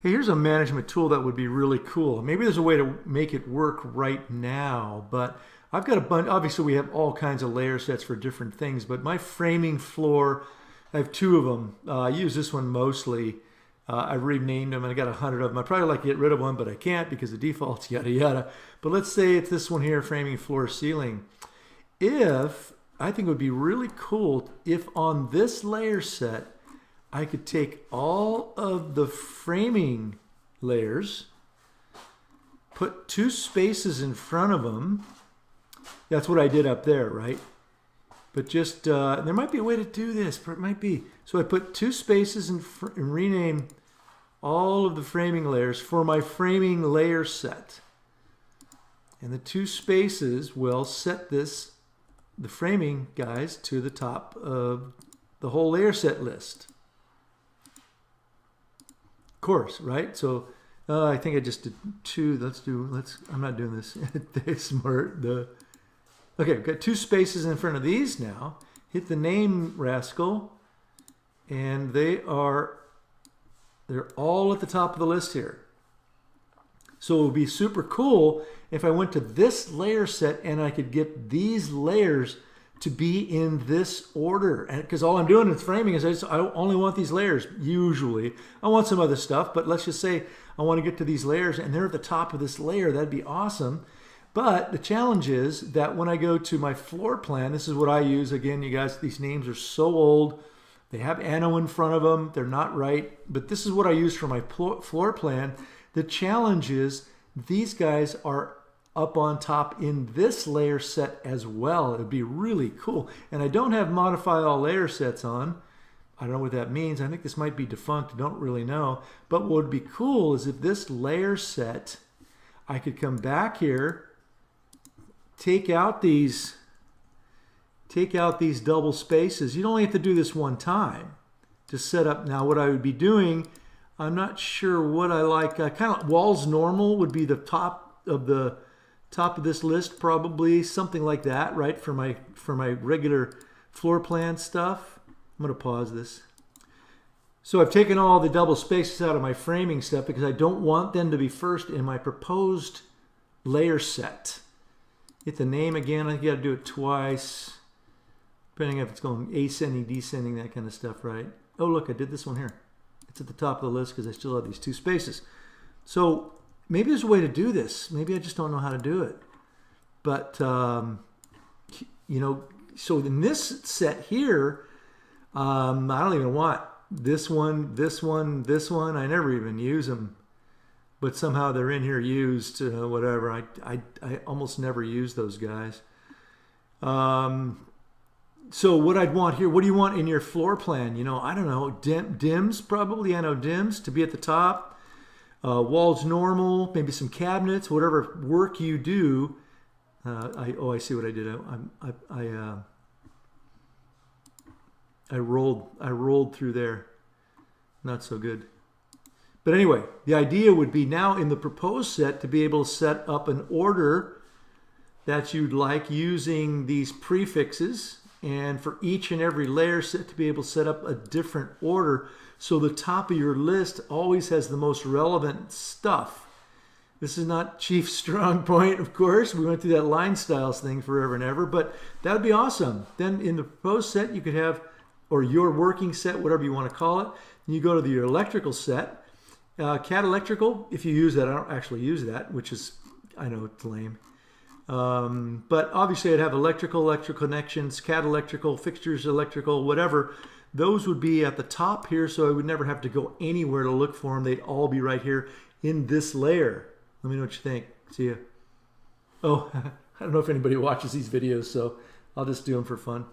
Hey, here's a management tool that would be really cool. Maybe there's a way to make it work right now, but I've got a bunch. Obviously, we have all kinds of layer sets for different things, but my framing floor, I have two of them. I use this one mostly. I've renamed them and I got 100 of them. I'd probably like to get rid of one, but I can't because the default's yada yada. But let's say it's this one here, framing floor ceiling. If I think it would be really cool if on this layer set I could take all of the framing layers, put two spaces in front of them. That's what I did up there, right? But just, there might be a way to do this, but it might be. So I put two spaces and rename all of the framing layers for my framing layer set. And the two spaces will set this, the framing guys, to the top of the whole layer set list. Course, right? So I think I just did two. I'm not doing this. They're smart. Okay, I've got two spaces in front of these now. Hit the name rascal, and they're all at the top of the list here. So it would be super cool if I went to this layer set and I could get these layers to be in this order. And because all I'm doing with framing is I only want these layers, usually. I want some other stuff, but let's just say I want to get to these layers and they're at the top of this layer. That'd be awesome. But the challenge is that when I go to my floor plan, this is what I use. Again, you guys, these names are so old. They have Anno in front of them. They're not right. But this is what I use for my floor plan. The challenge is these guys are up on top in this layer set as well. It'd be really cool. And I don't have modify all layer sets on. I don't know what that means. I think this might be defunct. I don't really know. But what would be cool is if this layer set, I could come back here, take out these double spaces. You'd only have to do this one time to set up. Now what I would be doing, I'm not sure what I like. Kind of walls normal would be the top of this list, probably something like that, right? For my regular floor plan stuff. I'm going to pause this. So I've taken all the double spaces out of my framing stuff because I don't want them to be first in my proposed layer set. Hit the name again. I think you got to do it twice, depending if it's going ascending, descending, that kind of stuff, right? Oh, look, I did this one here. It's at the top of the list because I still have these two spaces. So maybe there's a way to do this. Maybe I just don't know how to do it. But, you know, so in this set here, I don't even want this one, this one, this one. I never even use them. But somehow they're in here used, whatever. I almost never use those guys. So what I'd want here, what do you want in your floor plan? You know, I don't know, dims probably. I know dims to be at the top. Walls normal, maybe some cabinets, whatever work you do. I see what I did. I rolled through there. Not so good. But anyway, the idea would be now in the proposed set to be able to set up an order that you'd like using these prefixes, and for each and every layer set to be able to set up a different order so the top of your list always has the most relevant stuff. This is not Chief's strong point, of course. We went through that line styles thing forever and ever, but that would be awesome. Then in the proposed set, you could have, or your working set, whatever you want to call it, and you go to your electrical set. CAD electrical, if you use that, I don't actually use that, which is, I know it's lame. But obviously I'd have electrical connections, CAD electrical, fixtures electrical, whatever. Those would be at the top here, so I would never have to go anywhere to look for them. They'd all be right here in this layer. Let me know what you think. See ya. Oh, I don't know if anybody watches these videos, so I'll just do them for fun.